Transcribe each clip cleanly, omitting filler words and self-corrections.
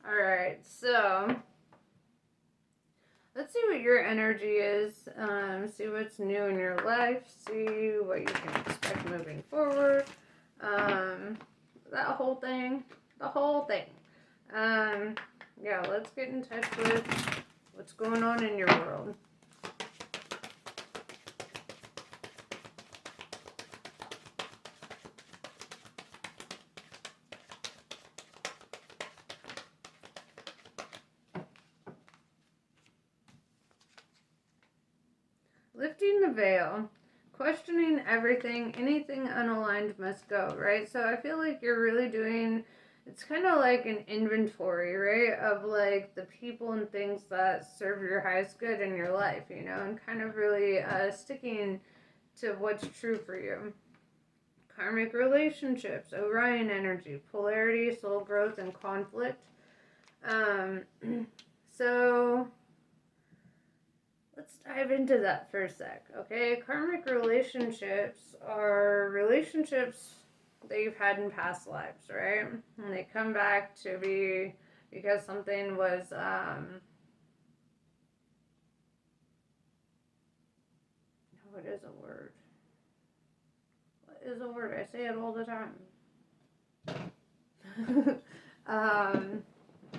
Alright, so let's see what your energy is. See what's new in your life. See what you can expect moving forward. That whole thing. The whole thing. Yeah, let's get in touch with what's going on in your world. Lifting the veil, questioning everything, anything unaligned must go, right? So I feel like you're really doing, it's kind of like an inventory, right? Of like the people and things that serve your highest good in your life, and kind of really sticking to what's true for you. Karmic relationships, Orion energy, polarity, soul growth, and conflict. Um, so let's dive into that for a sec, okay? Karmic relationships are relationships that you've had in past lives, right? And they come back to be because something was, what is a word? What is a word? I say it all the time.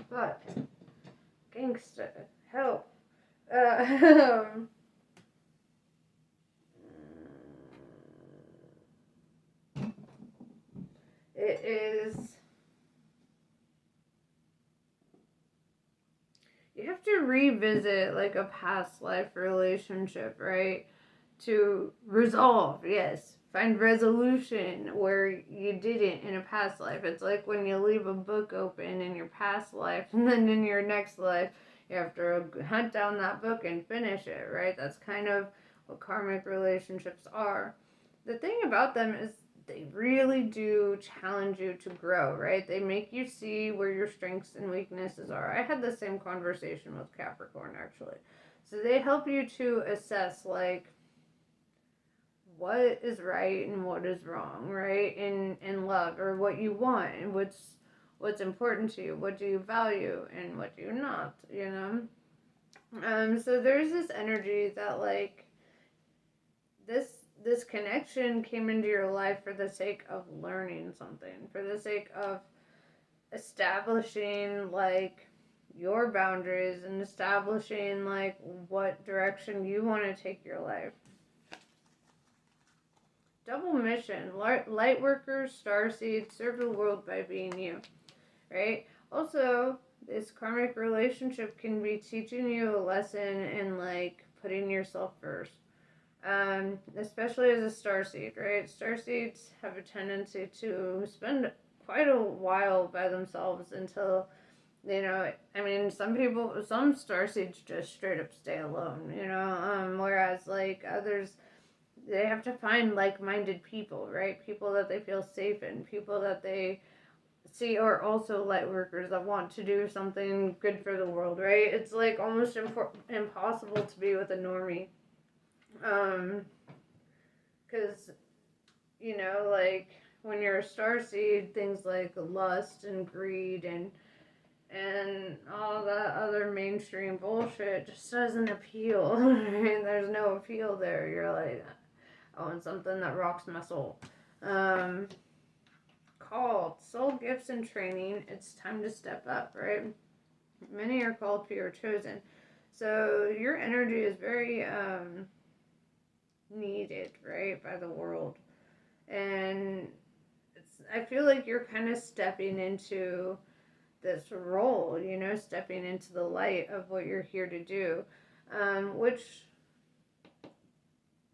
But, gangsta, help. Uh, it is, you have to revisit like a past life relationship, right? To resolve, yes. Find resolution where you didn't in a past life. It's like when you leave a book open in your past life and then in your next life, you have to hunt down that book and finish it, right? That's kind of what karmic relationships are. The thing about them is they really do challenge you to grow, right? They make you see where your strengths and weaknesses are. I had the same conversation with Capricorn actually. So they help you to assess like what is right and what is wrong, right? In love, or what you want and what's important to you, what do you value and what do you not, so there's this energy that like this connection came into your life for the sake of learning something, for the sake of establishing like your boundaries and establishing like what direction you want to take your life. Double mission. Light workers, starseeds, serve the world by being you. Right? Also, this karmic relationship can be teaching you a lesson in like putting yourself first. Especially as a starseed, right? Starseeds have a tendency to spend quite a while by themselves until, I mean, some starseeds just straight up stay alone, whereas like others, they have to find like-minded people, right? People that they feel safe in, people that they see are also light workers that want to do something good for the world, right? It's like almost impossible to be with a normie. Because, like when you're a starseed, things like lust and greed and all that other mainstream bullshit just doesn't appeal. There's no appeal there. You're like, I want something that rocks my soul. Um, Called soul gifts and training. It's time to step up, right? Many are called, few are chosen. So your energy is very needed, right, by the world, and I feel like you're kind of stepping into this role, stepping into the light of what you're here to do, which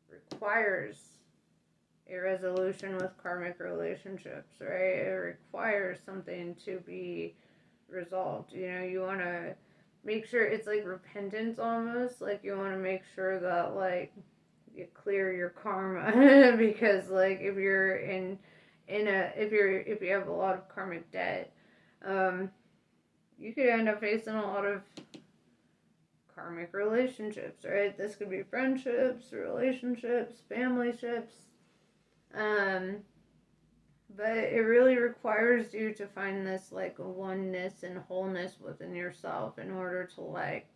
requires a resolution with karmic relationships, right? It requires something to be resolved. You want to make sure it's like repentance almost. Like you want to make sure that like you clear your karma because like if you're if you have a lot of karmic debt, um, you could end up facing a lot of karmic relationships, right? This could be friendships, relationships, family ships. Um, But it really requires you to find this like oneness and wholeness within yourself in order to like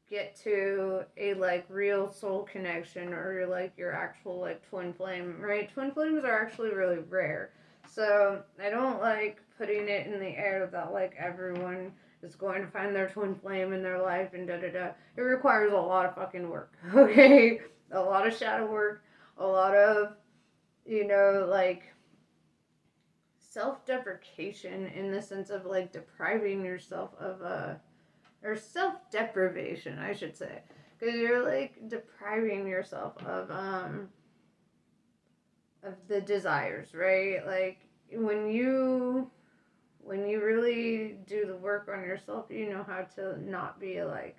get to a like real soul connection or like your actual like twin flame, right? Twin flames are actually really rare. So I don't like putting it in the air that like everyone is going to find their twin flame in their life and da da da. It requires a lot of fucking work, okay? A lot of shadow work, a lot of, like self deprecation in the sense of like depriving yourself of or self deprivation, I should say, because you're like depriving yourself of the desires, right? Like when you really do the work on yourself, you know how to not be like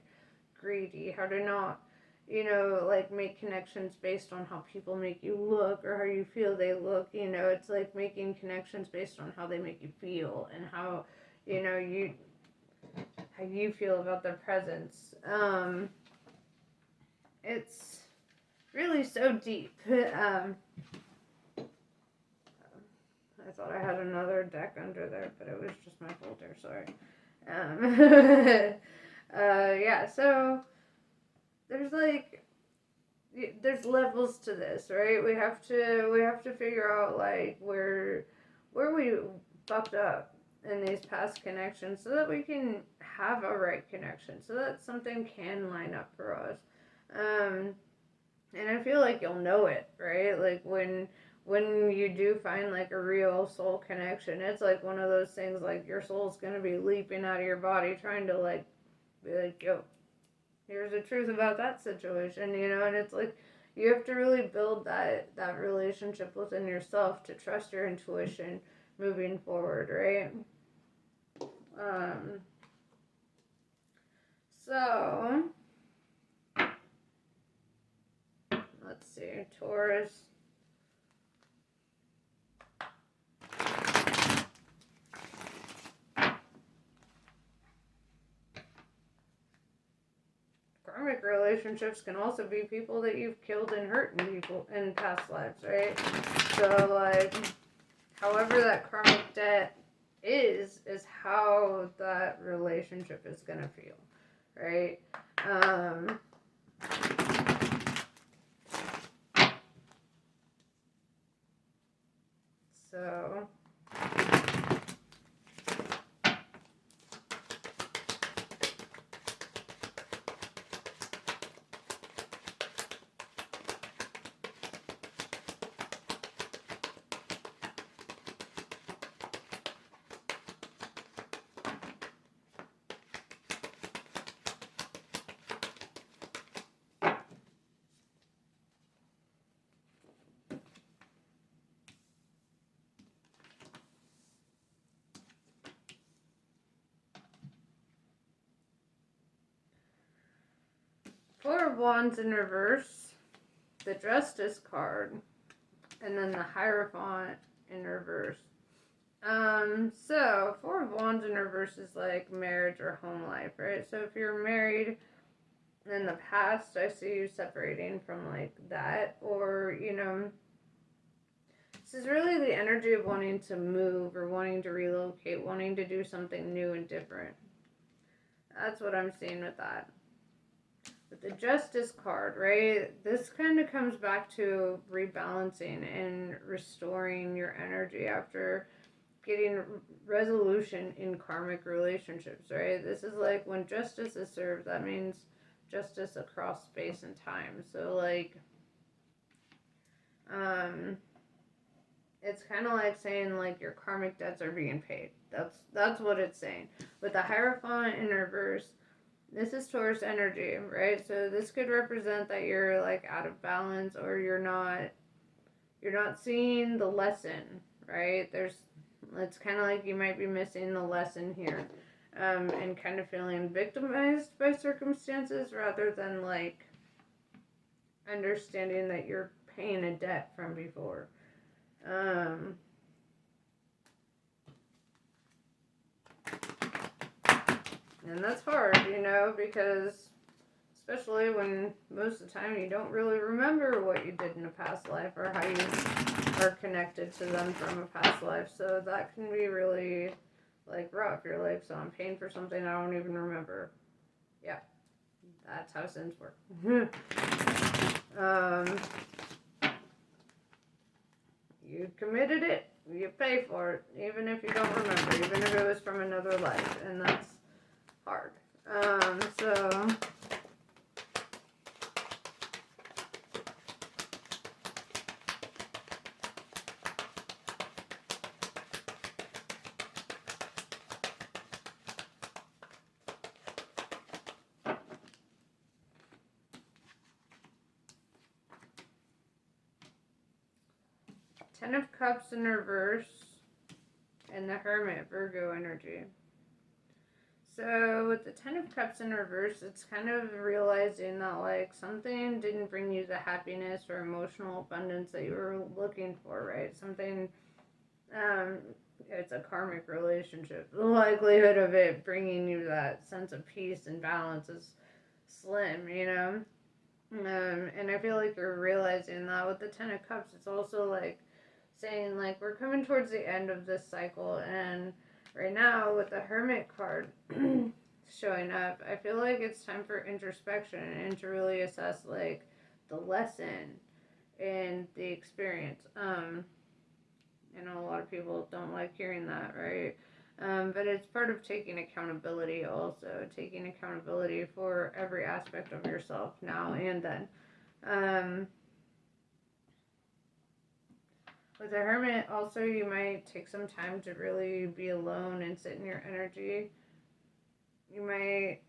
greedy, how to not, like make connections based on how people make you look or how you feel they look. It's like making connections based on how they make you feel and how, you how you feel about their presence. It's really so deep. I thought I had another deck under there, but it was just my folder. Sorry. Yeah. So there's like there's levels to this, right? We have to figure out like where we fucked up in these past connections so that we can have a right connection, so that something can line up for us. Um, and I feel like you'll know it, right? Like when you do find like a real soul connection, it's like one of those things like your soul's gonna be leaping out of your body trying to like be like, yo, here's the truth about that situation, and it's like you have to really build that relationship within yourself to trust your intuition moving forward, right? Um, so let's see, Taurus. Karmic relationships can also be people that you've killed and hurt in people in past lives, right? So like, however that karmic debt is how that relationship is gonna feel, right? So Four of Wands in reverse, the Justice card, and then the Hierophant in reverse. So Four of Wands in reverse is like marriage or home life, right? So if you're married in the past, I see you separating from like that, or this is really the energy of wanting to move or wanting to relocate, wanting to do something new and different. That's what I'm seeing with that. With the Justice card, right? This kind of comes back to rebalancing and restoring your energy after getting resolution in karmic relationships, right? This is like when justice is served, that means justice across space and time. So like it's kind of like saying like your karmic debts are being paid. That's what it's saying. With the Hierophant in reverse, this is Taurus energy, right? So this could represent that you're like out of balance or you're not seeing the lesson, right? It's kind of like you might be missing the lesson here, and kind of feeling victimized by circumstances rather than like understanding that you're paying a debt from before. And that's hard, because especially when most of the time you don't really remember what you did in a past life or are connected to them from a past life. So that can be really like rough. You're like, so I'm paying for something I don't even remember. Yeah, that's how sins work. You committed it, you pay for it, even if you don't remember, even if it was from another life, and that's hard. So 10 of Cups in reverse, and the Hermit, Virgo energy. So with the 10 of Cups in reverse, it's kind of realizing that like something didn't bring you the happiness or emotional abundance that you were looking for, right? Something, it's a karmic relationship. The likelihood of it bringing you that sense of peace and balance is slim, you know? And I feel like you're realizing that with the 10 of Cups, it's also like saying like we're coming towards the end of this cycle, and right now with the Hermit card showing up, I feel like it's time for introspection and to really assess like the lesson and the experience. I know a lot of people don't like hearing that, right? But it's part of taking accountability also, taking accountability for every aspect of yourself now and then. With the Hermit, also, you might take some time to really be alone and sit in your energy. You might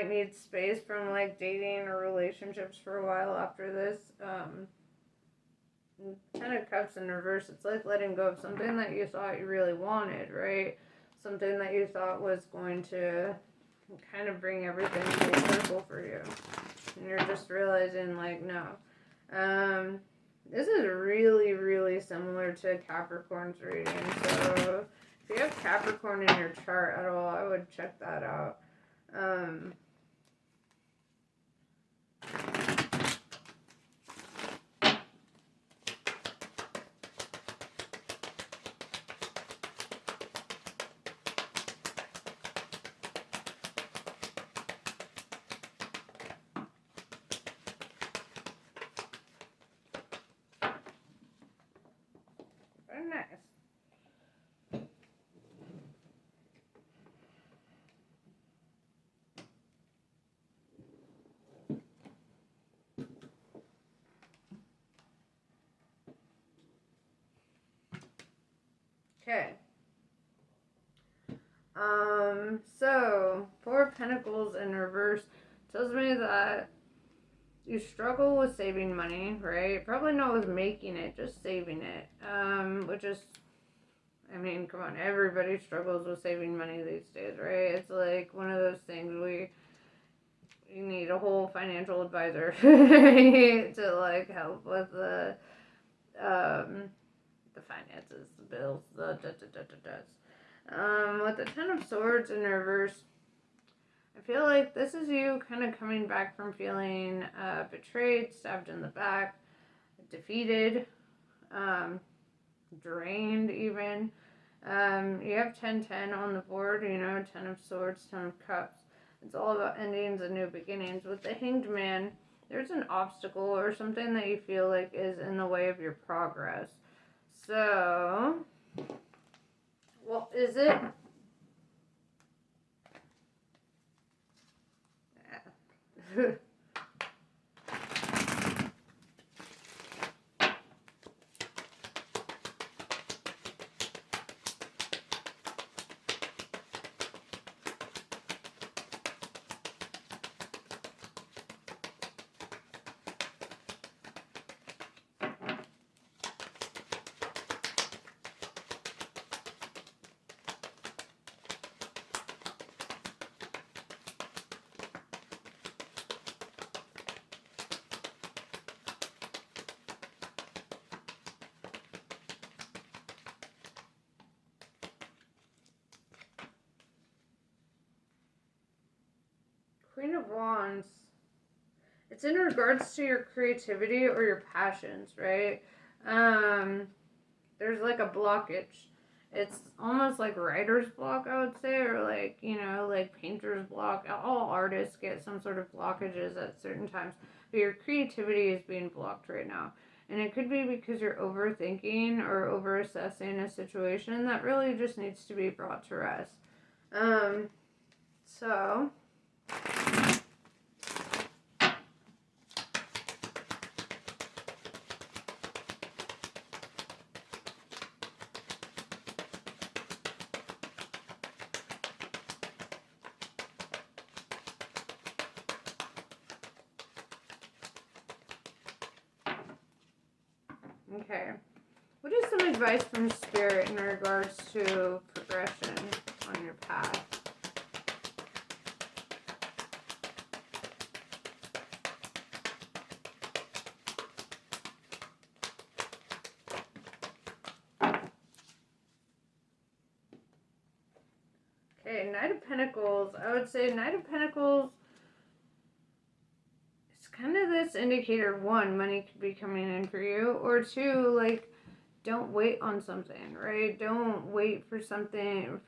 need space from like dating or relationships for a while after this. 10 of Cups in reverse, it's like letting go of something that you thought you really wanted, right? Something that you thought was going to kind of bring everything full circle for you. And you're just realizing, like, no. This is really, really similar to Capricorn's reading. So if you have Capricorn in your chart at all, I would check that out. Very nice. Okay. So Four of Pentacles in reverse tells me that you struggle with saving money, right? Probably not with making it, just saving it. Which is, I mean, come on, everybody struggles with saving money these days, right? It's like one of those things you need a whole financial advisor to like help with the finances, the bills, the with the 10 of Swords in reverse, I feel like this is you kind of coming back from feeling betrayed, stabbed in the back, defeated, drained even. You have 10-10 on the board, you know, 10 of Swords, 10 of Cups. It's all about endings and new beginnings. With the Hanged Man, there's an obstacle or something that you feel like is in the way of your progress. So, well, is it? Yeah. Queen of Wands. It's in regards to your creativity or your passions, right? there's like a blockage. It's almost like writer's block, I would say, or like, like painter's block. All artists get some sort of blockages at certain times, but your creativity is being blocked right now. And it could be because you're overthinking or overassessing a situation that really just needs to be brought to rest. So okay. What is some advice from Spirit in regards to progression on your path? Okay, Knight of Pentacles. I would say Knight of Pentacles is kind of this indicator. One, money could be coming in for you. Or two, like, don't wait on something, right? Don't wait for something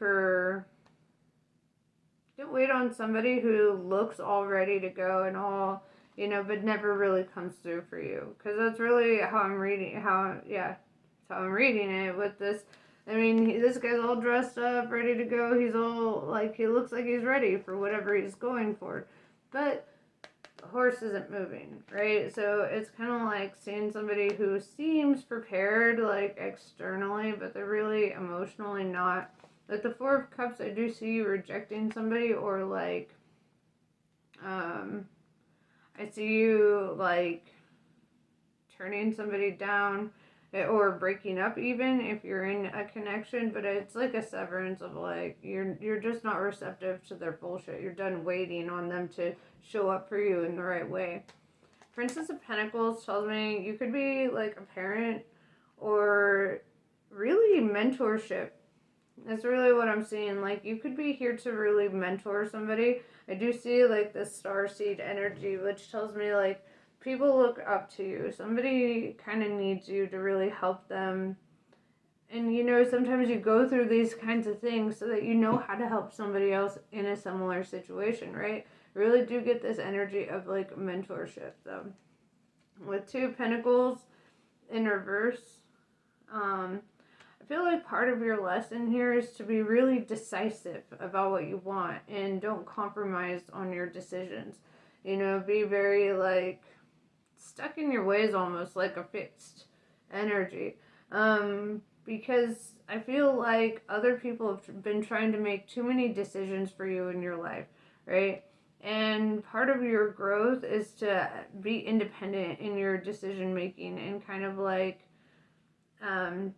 don't wait on somebody who looks all ready to go and all, but never really comes through for you. Because that's really how I'm reading, that's how I'm reading it with this. I mean, this guy's all dressed up, ready to go. He's all, like, he looks like he's ready for whatever he's going for. But the horse isn't moving, right? So it's kind of like seeing somebody who seems prepared, like, externally, but they're really emotionally not. Like the Four of Cups, I do see you rejecting somebody, or like, I see you like turning somebody down, or breaking up even if you're in a connection. But it's like a severance of like you're just not receptive to their bullshit. You're done waiting on them to show up for you in the right way. Princess of Pentacles tells me you could be like a parent or really mentorship. That's really what I'm seeing. Like, you could be here to really mentor somebody. I do see, like, the starseed energy, which tells me, like, people look up to you. Somebody kind of needs you to really help them. And, sometimes you go through these kinds of things so that you know how to help somebody else in a similar situation, right? I really do get this energy of, like, mentorship, though. With Two of Pentacles in reverse, I feel like part of your lesson here is to be really decisive about what you want and don't compromise on your decisions. Be very like stuck in your ways, almost like a fixed energy. Because I feel like other people have been trying to make too many decisions for you in your life, right? And part of your growth is to be independent in your decision making and kind of like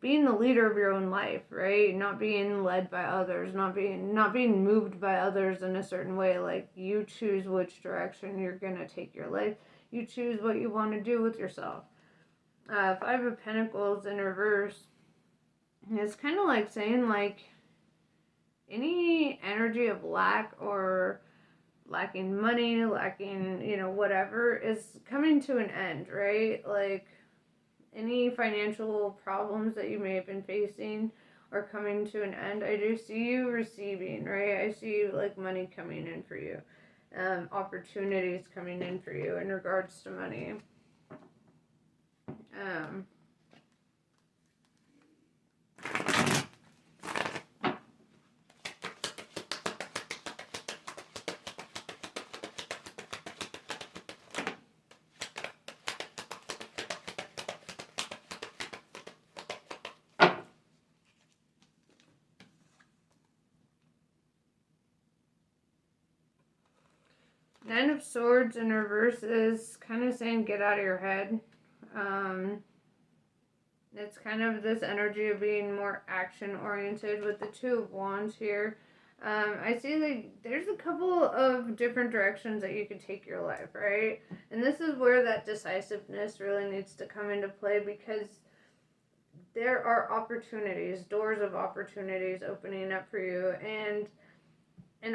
being the leader of your own life, right? Not being led by others, not being moved by others in a certain way. Like, you choose which direction you're gonna take your life. You choose what you want to do with yourself. Five of Pentacles in reverse. It's kind of like saying like any energy of lack or lacking money, lacking whatever is coming to an end, right? Like, any financial problems that you may have been facing are coming to an end. I do see you receiving, right? I see you like money coming in for you, opportunities coming in for you in regards to money. Nine of Swords in reverse is kind of saying get out of your head. It's kind of this energy of being more action oriented with the Two of Wands here. I see like there's a couple of different directions that you could take your life, right? And this is where that decisiveness really needs to come into play, because there are opportunities, doors of opportunities opening up for you, and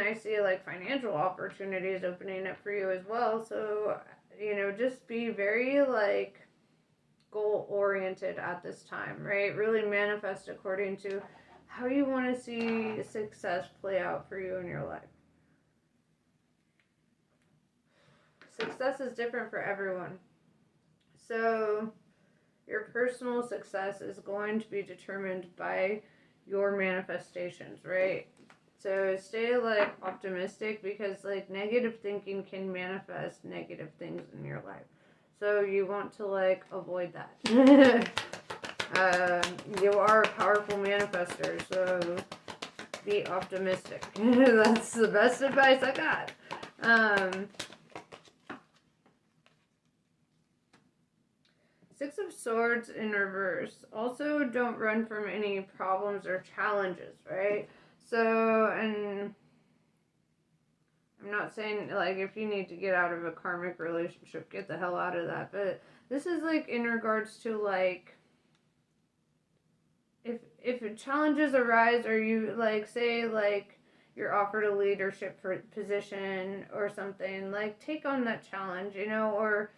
I see like financial opportunities opening up for you as well. So, just be very like goal oriented at this time, right? Really manifest according to how you want to see success play out for you in your life. Success is different for everyone. So your personal success is going to be determined by your manifestations, right? So stay like optimistic, because like negative thinking can manifest negative things in your life. So you want to like avoid that. You are a powerful manifester, so be optimistic. That's the best advice I got. Six of Swords in reverse. Also, don't run from any problems or challenges, right? So, and I'm not saying, like, if you need to get out of a karmic relationship, get the hell out of that. But this is, like, in regards to, like, if challenges arise, or you, like, say, like, you're offered a leadership position or something, like, take on that challenge, you know, or,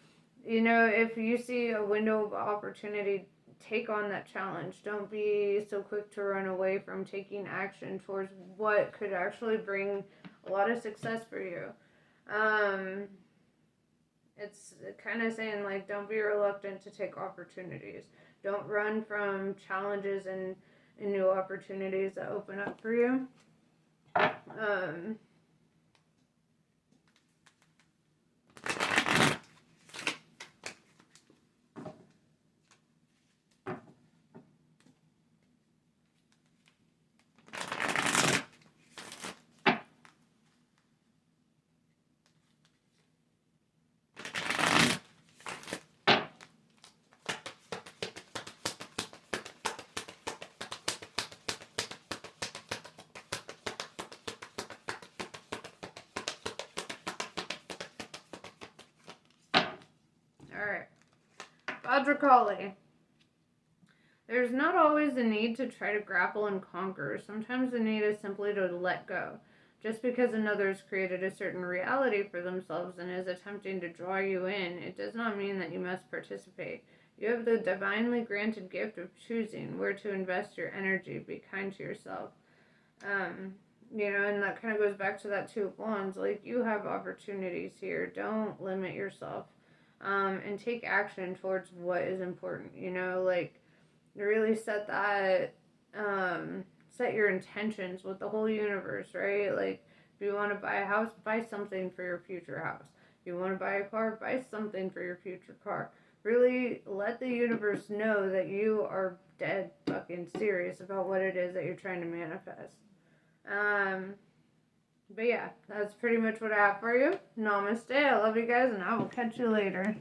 you know, if you see a window of opportunity, take on that challenge. Don't be so quick to run away from taking action towards what could actually bring a lot of success for you. It's kind of saying, like, don't be reluctant to take opportunities. Don't run from challenges and new opportunities that open up for you. Alright. Vajrakali. There's not always a need to try to grapple and conquer. Sometimes the need is simply to let go. Just because another has created a certain reality for themselves and is attempting to draw you in, it does not mean that you must participate. You have the divinely granted gift of choosing where to invest your energy. Be kind to yourself. You know, and that kind of goes back to that Two of Wands. Like, you have opportunities here. Don't limit yourself. And take action towards what is important. You know, like, really set that, set your intentions with the whole universe, right? Like, if you want to buy a house, buy something for your future house. If you want to buy a car, buy something for your future car. Really let the universe know that you are dead fucking serious about what it is that you're trying to manifest. But yeah, that's pretty much what I have for you. Namaste. I love you guys, and I will catch you later.